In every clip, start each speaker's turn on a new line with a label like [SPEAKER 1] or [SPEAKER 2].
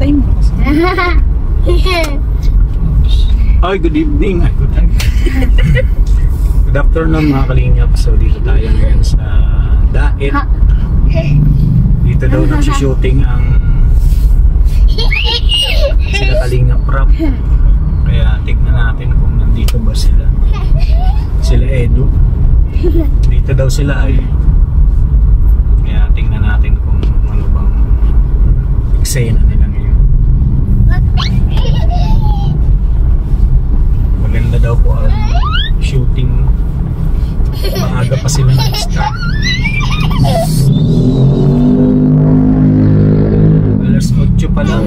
[SPEAKER 1] Tayo mo kasi.
[SPEAKER 2] Hi, good evening. Good afternoon mga kalingap. So dito tayo ngayon sa Daet. Dito daw nagsi-shooting ang sila Kalingap Rap. Kaya tignan natin kung nandito ba sila. Sila Edu. Dito daw sila ay. Kaya tignan natin kung ano bang eksena nila ngayon. Maganda daw po ang shooting. Maaga pa sila nag-start. Alas 8 pa lang.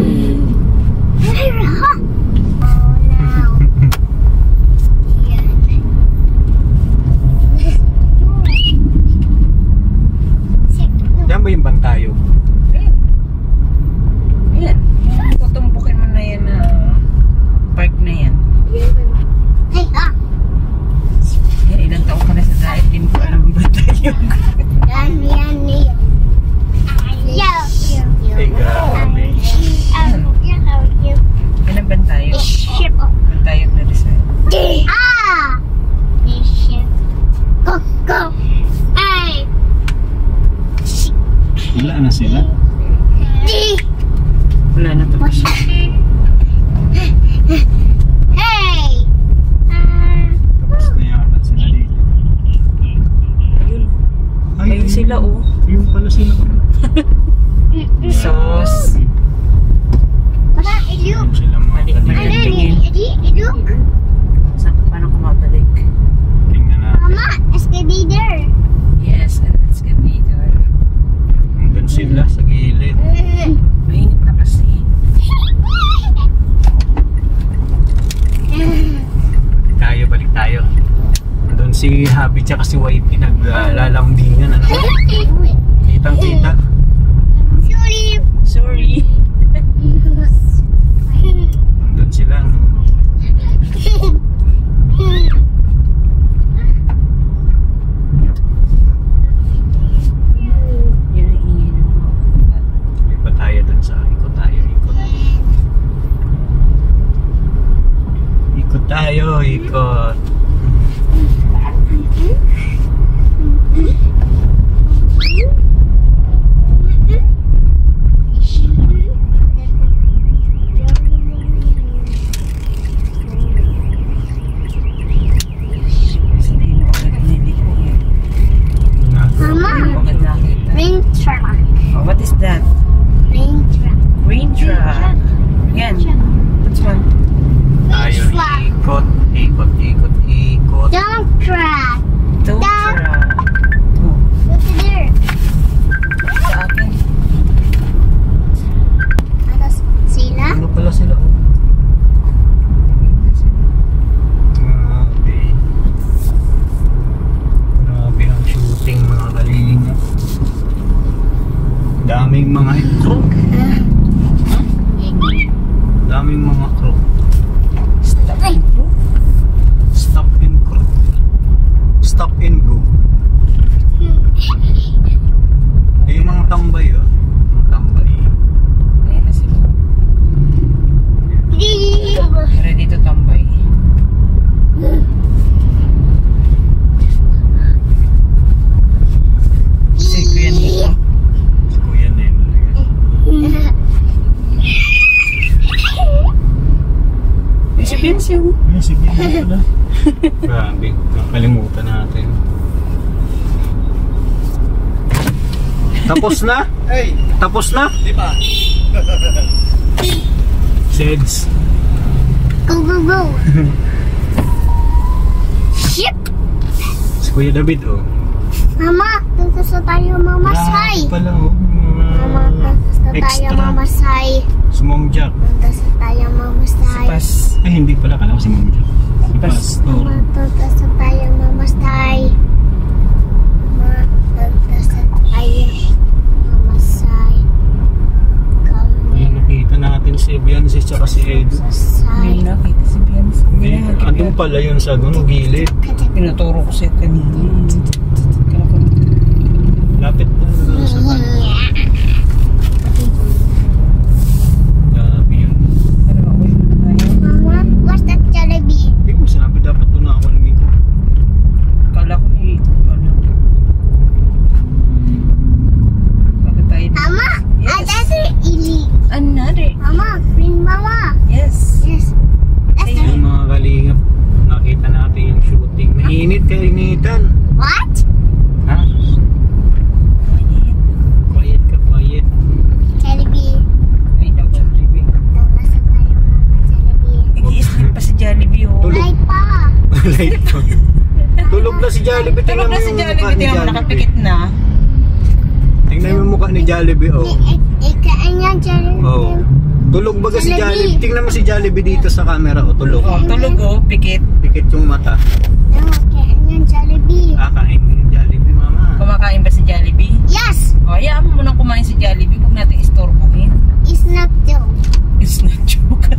[SPEAKER 2] Diyan ba yung Bantayo?
[SPEAKER 1] Ayan. Tutumpukin mo na yan na park na yan. Yan, ilang taon ka na sa Daet. Hindi mo alam ang Bantayo.
[SPEAKER 2] Ay, grabe.
[SPEAKER 1] Yan ang Bantayo. Bantayo na Rizal.
[SPEAKER 2] Wala na sila.
[SPEAKER 1] Wala na to.
[SPEAKER 2] Tapos na yata sila dito.
[SPEAKER 1] Ayun. Ayun sila oh.
[SPEAKER 2] Ayun pala sila.
[SPEAKER 1] Sos.
[SPEAKER 2] Ayun sila mga kalingap.
[SPEAKER 1] Paano ko mabalik?
[SPEAKER 2] Tingnan natin.
[SPEAKER 1] Yes, and let's get later.
[SPEAKER 2] Nandun sila sa gilid.
[SPEAKER 1] Mainit na kasi.
[SPEAKER 2] Balik tayo. Nandun si Habi tsaka si Whitey naglalambingan. Ano? Kitang kita.
[SPEAKER 1] Sorry.
[SPEAKER 2] Nandun sila.
[SPEAKER 1] Yan ang ingay ng mga.
[SPEAKER 2] Lipat tayo dun sa ikot tayo. Ikot tayo, ikot.
[SPEAKER 1] What is that? Green truck. Yan. Which one?
[SPEAKER 2] Tayo ikot, ikot, ikot, ikot.
[SPEAKER 3] Dump truck.
[SPEAKER 1] Tow truck. Oh,
[SPEAKER 3] Look at there.
[SPEAKER 1] sa akin.
[SPEAKER 3] Atas sila.
[SPEAKER 2] Ano pala sila? Grabe. Grabe ang shooting mga kalingap. Daming mga crew. Daming mga crew.
[SPEAKER 1] Stop.
[SPEAKER 2] Stop and crew. Stop and go. Eh, yung mga tambay oh. Mga tambay.
[SPEAKER 1] Ayan na sila. Ready to tambay. Si Kuya Nico.
[SPEAKER 2] Si Kuya Nel.
[SPEAKER 1] Si Vince yung.
[SPEAKER 2] Ay, sige na pala. Grabe, nakalimutan natin. Tapos na?
[SPEAKER 4] Hey,
[SPEAKER 2] Tapos na?
[SPEAKER 4] di ba?
[SPEAKER 2] Seds.
[SPEAKER 3] Go, go, go. Ship.
[SPEAKER 2] Si Kuya David oh.
[SPEAKER 3] Mama, dito sa tayo mamasay.
[SPEAKER 2] Grabe pala oh.
[SPEAKER 3] Mama, dito sa tayo
[SPEAKER 2] Extra.
[SPEAKER 3] mamasay.
[SPEAKER 2] Si Mom Jack.
[SPEAKER 3] Dito sa tayo mamasay.
[SPEAKER 1] Pas.
[SPEAKER 2] Ay, hindi pala. Kala ko si Mom Jack. Si Pastor.
[SPEAKER 3] Mama, dito sa tayo mamasay. Mama, dito sa tayo mamasay.
[SPEAKER 2] Ay, nakita natin si Beyonce tsaka si Edu.
[SPEAKER 1] Hindi
[SPEAKER 3] Mamasay.
[SPEAKER 1] nakita si Vince.
[SPEAKER 2] Hindi, andun pala yun sa gilid.
[SPEAKER 1] Pinuturo ko siya kanina.
[SPEAKER 2] Lapit na doon sa light ko. Tulog na si Jollibee.
[SPEAKER 1] Tulog na si Jollibee, tingnan mo, nakapikit na.
[SPEAKER 2] Tingnan mo yung mukha ni Jollibee, oh.
[SPEAKER 3] Ikain niya dyan.
[SPEAKER 2] Oh. Tulog baga si Jollibee. Tingnan mo si Jollibee dito sa camera, oh. Tulog.
[SPEAKER 1] Oh, tulog oh, pikit.
[SPEAKER 2] Pikit yung mata.
[SPEAKER 3] Ikain niya Jollibee.
[SPEAKER 2] Kain yung Jollibee, mama.
[SPEAKER 1] Kumakain ba si Jollibee?
[SPEAKER 3] Yes!
[SPEAKER 1] O, hayaan mo munang kumain si Jollibee. Huwag natin istorbohin.
[SPEAKER 3] It's not joke.
[SPEAKER 1] It's not joke.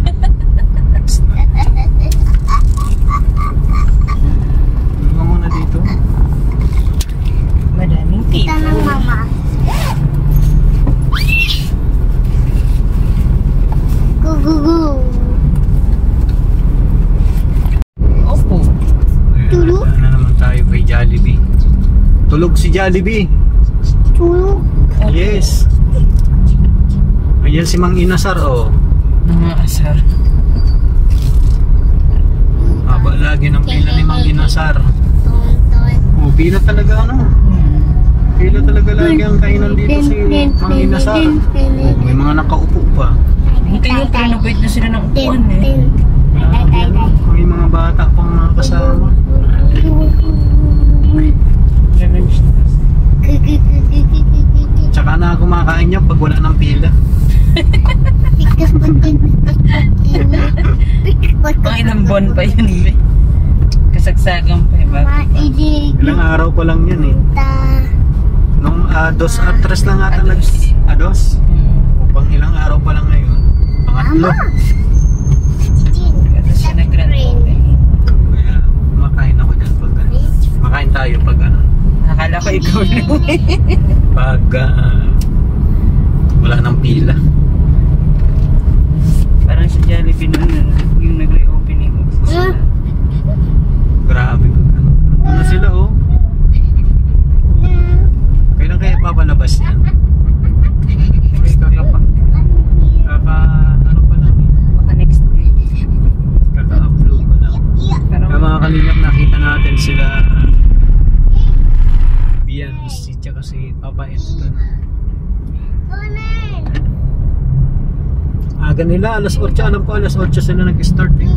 [SPEAKER 2] Ano muna dito?
[SPEAKER 1] Madaming
[SPEAKER 3] Ito ng
[SPEAKER 1] people.
[SPEAKER 3] mama. Go, go, go.
[SPEAKER 1] Opo.
[SPEAKER 3] Tulog?
[SPEAKER 2] Ayan, na naman tayo kay Jollibee. Tulog si Jollibee.
[SPEAKER 3] Tulog.
[SPEAKER 1] Opo.
[SPEAKER 2] Yes. Ayan si Mang Inasar, oh.
[SPEAKER 1] Mga asar.
[SPEAKER 2] Haba lagi ng pila ni Mang Inasar.
[SPEAKER 3] Tonton.
[SPEAKER 2] Oh, pila talaga ano. Pila talaga lagi ang kainan dito si Mang Inasar. Oh, may mga nakaupo pa.
[SPEAKER 1] Hindi yung renovate na sila ng upuan eh.
[SPEAKER 2] Grabe, ano. May mga bata pang mga kasama. Tsaka na kumakain niya pag wala ng pila.
[SPEAKER 1] Mga ilang buwan pa yun eh. Kasagsagang pa eh.
[SPEAKER 2] Ilang araw pa lang yan eh. Nung 2 at 3 lang ata nag-ados. Pang ilang araw pa lang ngayon. Pangatlo.
[SPEAKER 1] Kasi siya nag-grand open.
[SPEAKER 2] Kaya kumakain ako dyan pag makain tayo pag ano.
[SPEAKER 1] Nakala ko ikaw na.
[SPEAKER 2] Pag wala ng pila.
[SPEAKER 1] Parang si Jollibee noon yung nag-reopening.
[SPEAKER 2] Grabe. Ano na sila oh. Kailan kaya papalabas yan? May ano pa lang eh.
[SPEAKER 1] Baka next week.
[SPEAKER 2] Kaka-upload pa lang.
[SPEAKER 1] Pero
[SPEAKER 2] Kaya mga kalingap, nakita natin sila Biancy tsaka si Papa Eston. Aga nila, alas 8. Alam ko alas 8 sila nag-start eh.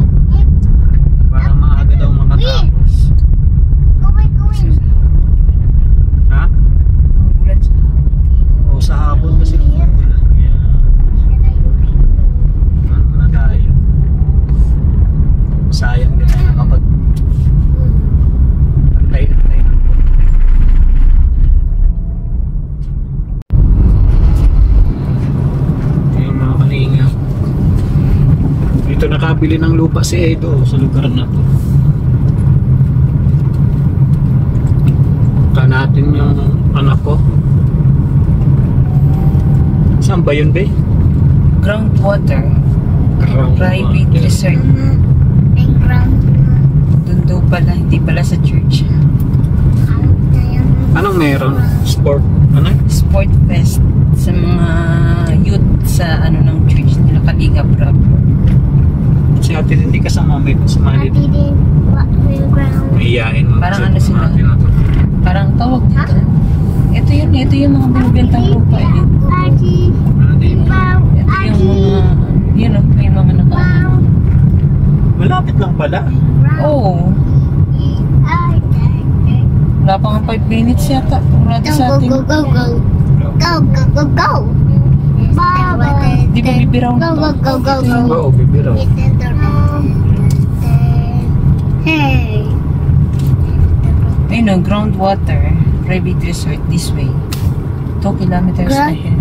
[SPEAKER 2] Para maaga daw makatapos. Ha?
[SPEAKER 1] ulan sa
[SPEAKER 2] O sa hapon kasi umuulan. Kaya ano na tayo. Sayang din tayo nakapag antay-antay ng konti. Ayun mga kalingap. Dito nakabili ng lupa si Edo sa lugar na to. Natin yung anak ko. Saan ba yun, be?
[SPEAKER 1] groundwater. Private resort. Doon daw pala, hindi pala sa church.
[SPEAKER 2] Anong meron? Sport? Ano?
[SPEAKER 1] Sport fest sa mga youth sa ano ng church nila, Kalinga Prab.
[SPEAKER 2] Si ate hindi kasama, may kasama dito. Mahiyain mo.
[SPEAKER 1] Parang ano sila? Parang tawag dito. Ito yung mga binibentang lupa eh. Ito yung mga, yun o, yung mga naka.
[SPEAKER 2] Malapit lang pala.
[SPEAKER 1] Oo. Wala pa nga 5 minutes yata. Murado sa atin.
[SPEAKER 3] Go.
[SPEAKER 1] Di ba bibiraw na to?
[SPEAKER 2] Oo, bibiraw.
[SPEAKER 3] Hey.
[SPEAKER 1] Ayun o, groundwater. Private resort this way. 2 kilometers ahead.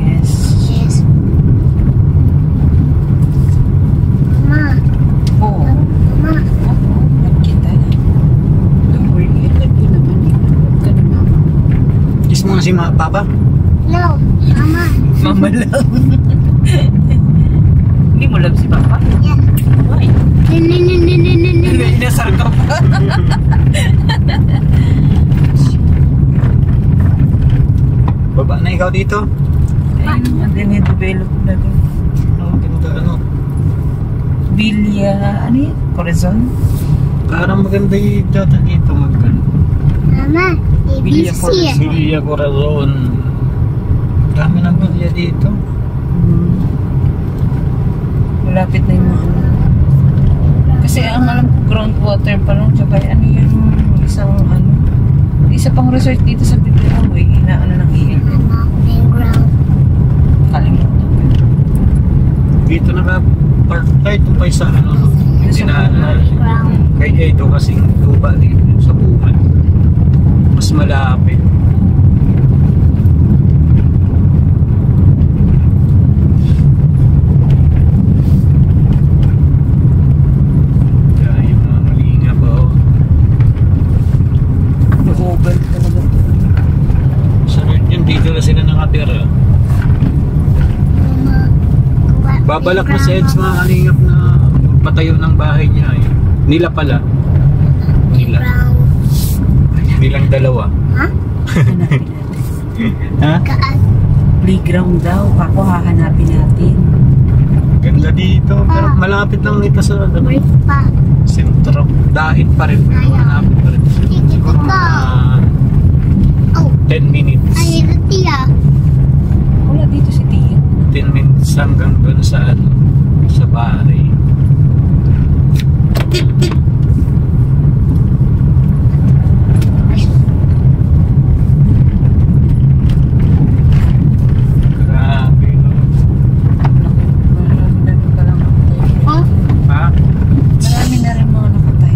[SPEAKER 1] Yes. Oo. Kita. Don't worry. Ilag yun naman. Huwag ka na mama.
[SPEAKER 2] Kiss mo nga si Papa.
[SPEAKER 3] No, Mama.
[SPEAKER 1] Mama lang. Hindi mo love si Papa?
[SPEAKER 3] Yeah.
[SPEAKER 1] Why? Inasar ka pa.
[SPEAKER 2] Baba na ikaw dito.
[SPEAKER 1] Ayun, and then i-develop na din.
[SPEAKER 2] Ano?
[SPEAKER 1] Villa, ano yun? Corazon?
[SPEAKER 2] Parang maganda yung data dito magkano.
[SPEAKER 3] Mama,
[SPEAKER 1] Villa Corazon.
[SPEAKER 2] Villa Corazon. Dami ng villa dito.
[SPEAKER 1] Malapit na yung mga kasi ang alam ko groundwater pa lang tsaka ano yung isa pang resort dito sa Biglang inaano ng iil.
[SPEAKER 3] Playground.
[SPEAKER 1] Kalimutan ko.
[SPEAKER 2] Dito naka-park tayo tumpay sa ano.
[SPEAKER 3] Playground.
[SPEAKER 2] Kay Edo kasing lupa dito sa buwan. Mas malapit. Kaya yung mga malinga ba o.
[SPEAKER 1] Nag-over talaga.
[SPEAKER 2] Sunod yun, dito na sila nakatira. Babalak na si Eds mga kalingap na patayo ng bahay niya eh. Nila pala. Nila. Nilang dalawa.
[SPEAKER 3] Ha?
[SPEAKER 1] Hanapin natin.
[SPEAKER 2] Ha?
[SPEAKER 1] Playground daw. Kako hahanapin natin.
[SPEAKER 2] Ganda dito. Pero malapit lang ito sa
[SPEAKER 3] Wait pa.
[SPEAKER 2] sentro. Dahil pa rin. Malapit pa rin. Siguro mga
[SPEAKER 3] Oh,
[SPEAKER 2] 10 minutes.
[SPEAKER 3] ay, Tia.
[SPEAKER 1] Wala dito si Tia.
[SPEAKER 2] 10 minutes hanggang doon sa ano, sa bahay. Grabe no.
[SPEAKER 1] Marami na rin palang nakatay.
[SPEAKER 3] Oh,
[SPEAKER 2] Ha?
[SPEAKER 1] Marami na rin mga nakatay.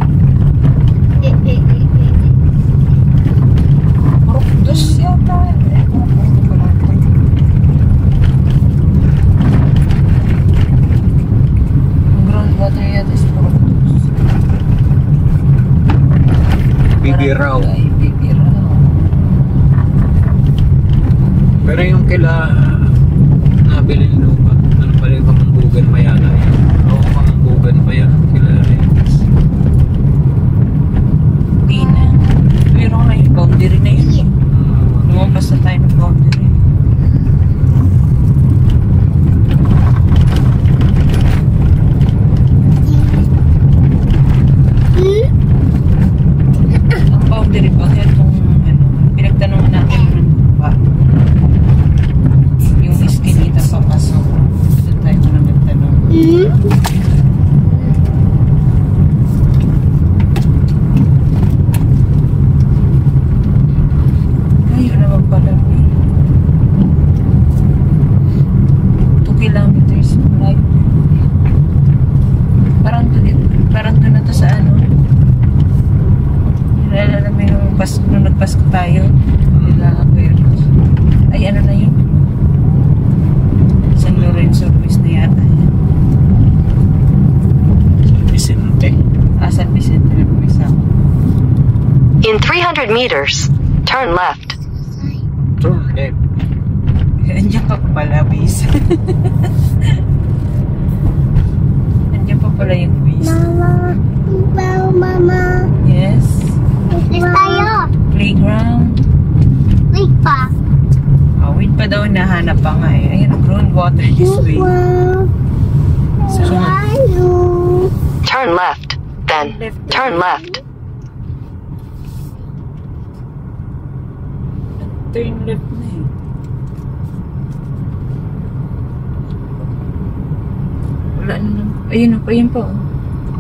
[SPEAKER 1] Purok dos yata. Ang groundwater yata is purok dos.
[SPEAKER 2] Bibiraw.
[SPEAKER 1] Ay, bibiraw.
[SPEAKER 2] Pero yung kila nabili ng lupa, ano pala yung Pamambugan Mayala yan? Oo, Pamambugan pa yan. Kila Reyes.
[SPEAKER 1] Di na. Pero na yung boundary na yun eh. Lumampas na tayo ng boundary. Ang boundary pa kaya itong ano, pinagtanungan natin ng lupa. Yung iskinita pa pasok. Doon tayo na nagtanong. Ayun naman pala. 2 kilometers malayo. Parang doon na to sa ano. Nalala mo yung nung nagpasko tayo. Ay ano na yun? San Lorenzo Ruiz na yata yan.
[SPEAKER 2] Vicente.
[SPEAKER 1] San Vicente Ruiz ako.
[SPEAKER 4] In 300 meters, turn left.
[SPEAKER 2] Turn left.
[SPEAKER 1] Andiyan pa pala, Wiz. Andiyan pa pala yung Wiz.
[SPEAKER 3] Mama. Wow, Mama.
[SPEAKER 1] Yes.
[SPEAKER 3] Wait tayo.
[SPEAKER 1] Playground.
[SPEAKER 3] Wait pa.
[SPEAKER 1] Wait pa daw, nahanap pa nga eh. Ayun, groundwater this way.
[SPEAKER 3] Wow.
[SPEAKER 1] So,
[SPEAKER 3] Tayo.
[SPEAKER 4] Turn left. Then, turn left.
[SPEAKER 1] turn left na eh. Wala na lang. Ayun po.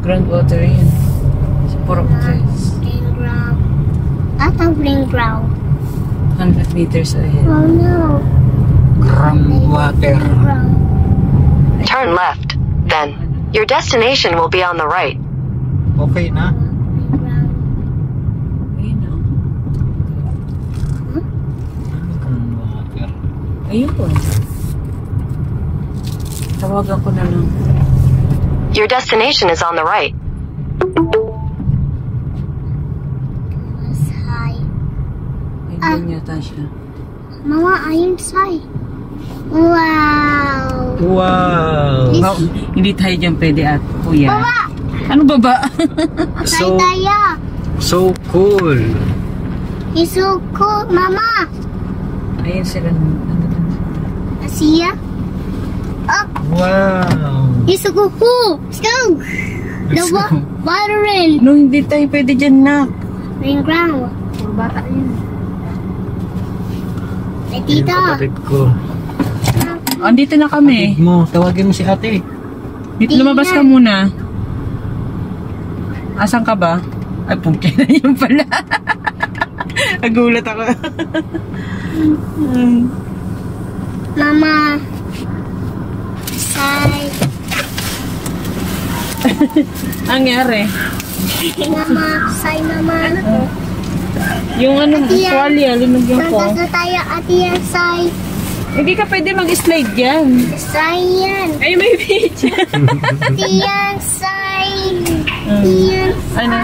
[SPEAKER 1] Groundwater yun. Sa Purok Tres.
[SPEAKER 3] Playground. At ang playground.
[SPEAKER 1] 100 meters ahead.
[SPEAKER 3] Oh no.
[SPEAKER 2] Groundwater.
[SPEAKER 3] Playground.
[SPEAKER 4] Turn left. Then, your destination will be on the right.
[SPEAKER 2] Okay na?
[SPEAKER 3] Playground.
[SPEAKER 1] Ayun o.
[SPEAKER 2] Groundwater.
[SPEAKER 1] Ayun po. Tawagan ko na lang.
[SPEAKER 4] Your destination is on the right.
[SPEAKER 3] Sai.
[SPEAKER 1] Ayun yata siya.
[SPEAKER 3] Mama, ayun Sai. Wow.
[SPEAKER 2] Wow!
[SPEAKER 3] This-
[SPEAKER 1] Oh, hindi tayo dyan pwede at kuya.
[SPEAKER 3] Baba!
[SPEAKER 1] Ano baba?
[SPEAKER 3] Sai
[SPEAKER 2] So,
[SPEAKER 3] tayo.
[SPEAKER 2] so cool.
[SPEAKER 3] It's so cool, Mama.
[SPEAKER 1] Ayun sila.
[SPEAKER 3] Siya? Oh,
[SPEAKER 2] Wow!
[SPEAKER 3] it's so cool. Let's go.
[SPEAKER 2] Let's
[SPEAKER 3] The
[SPEAKER 2] go.
[SPEAKER 3] water in.
[SPEAKER 1] No, hindi tayo pwede dyan, nak.
[SPEAKER 3] Playground. Puro bata yun. Ay,
[SPEAKER 2] Yung
[SPEAKER 3] tita.
[SPEAKER 2] kapatid ko.
[SPEAKER 5] Andito na kami.
[SPEAKER 2] Mo, tawagin mo si ate.
[SPEAKER 5] Dito lumabas ka muna. Asan ka ba? Ay, pumpkin na yun pala. Nagulat ako.
[SPEAKER 3] Mama. Say.
[SPEAKER 5] Ang nangyari?
[SPEAKER 3] Mama. Say, mama.
[SPEAKER 5] Yung ano, tuwalya, linugyan ko.
[SPEAKER 3] Nandito tayo, ate yan, say.
[SPEAKER 5] Hindi ka pwede mag-slide yan.
[SPEAKER 3] Say yan.
[SPEAKER 5] Ay, may beach.
[SPEAKER 3] Ate yan, say. Ate yan,
[SPEAKER 5] Ano?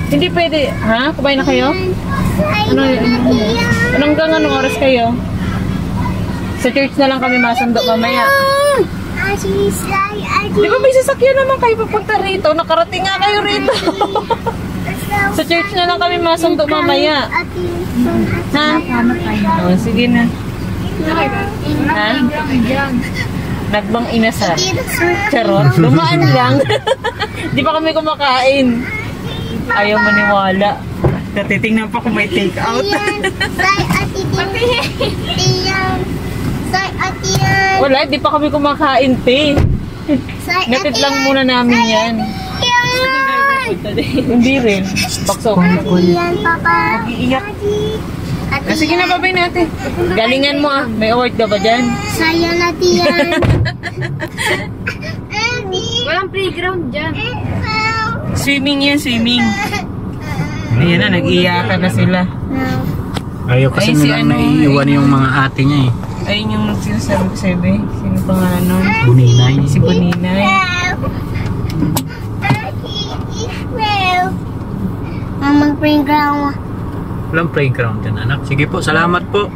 [SPEAKER 5] Hindi pwede. Ha? Kumain na kayo?
[SPEAKER 3] say.
[SPEAKER 5] Ano?
[SPEAKER 3] Ate yan.
[SPEAKER 5] Hanggang anong oras kayo? Sa church na lang kami masundo mamaya.
[SPEAKER 3] Ate, say. Ate.
[SPEAKER 5] Di ba may sasakyan naman kayo papunta rito? Nakarating nga kayo rito. Sa church na lang kami masundo mamaya.
[SPEAKER 3] Ate.
[SPEAKER 5] Ha? Oh, sige na. Ha? Nagbang inasal. Charot. Dumaan lang. Di pa kami kumakain. Ayaw maniwala. Natitingnan pa kung may take out.
[SPEAKER 3] Say, ate. Tiyan. Say, ate yan.
[SPEAKER 5] Wala, di pa kami kumakain, te.
[SPEAKER 3] Say,
[SPEAKER 5] Natid lang muna namin yan.
[SPEAKER 3] Yan.
[SPEAKER 5] Hindi rin. Bakso.
[SPEAKER 3] Yan, papa.
[SPEAKER 5] Iiyak.
[SPEAKER 3] Ate
[SPEAKER 5] Ah, sige na, babay natin. Galingan mo ah. May award ka ba dyan?
[SPEAKER 3] Sayo na tiyan.
[SPEAKER 1] Walang playground dyan.
[SPEAKER 5] Swimming yan, swimming. Ayan na, nag-iyakan na sila.
[SPEAKER 2] Ayaw kasi
[SPEAKER 5] Ay, si
[SPEAKER 2] nilang
[SPEAKER 5] ano,
[SPEAKER 2] naiiwan yung mga ate niya eh.
[SPEAKER 5] Ayun yung sinasabi ko sa'yo, eh. Sino pa nga nun?
[SPEAKER 2] Buninay.
[SPEAKER 5] Si Boninay.
[SPEAKER 3] Mamang playground.
[SPEAKER 2] Walang playground yan, anak. Sige po, salamat po.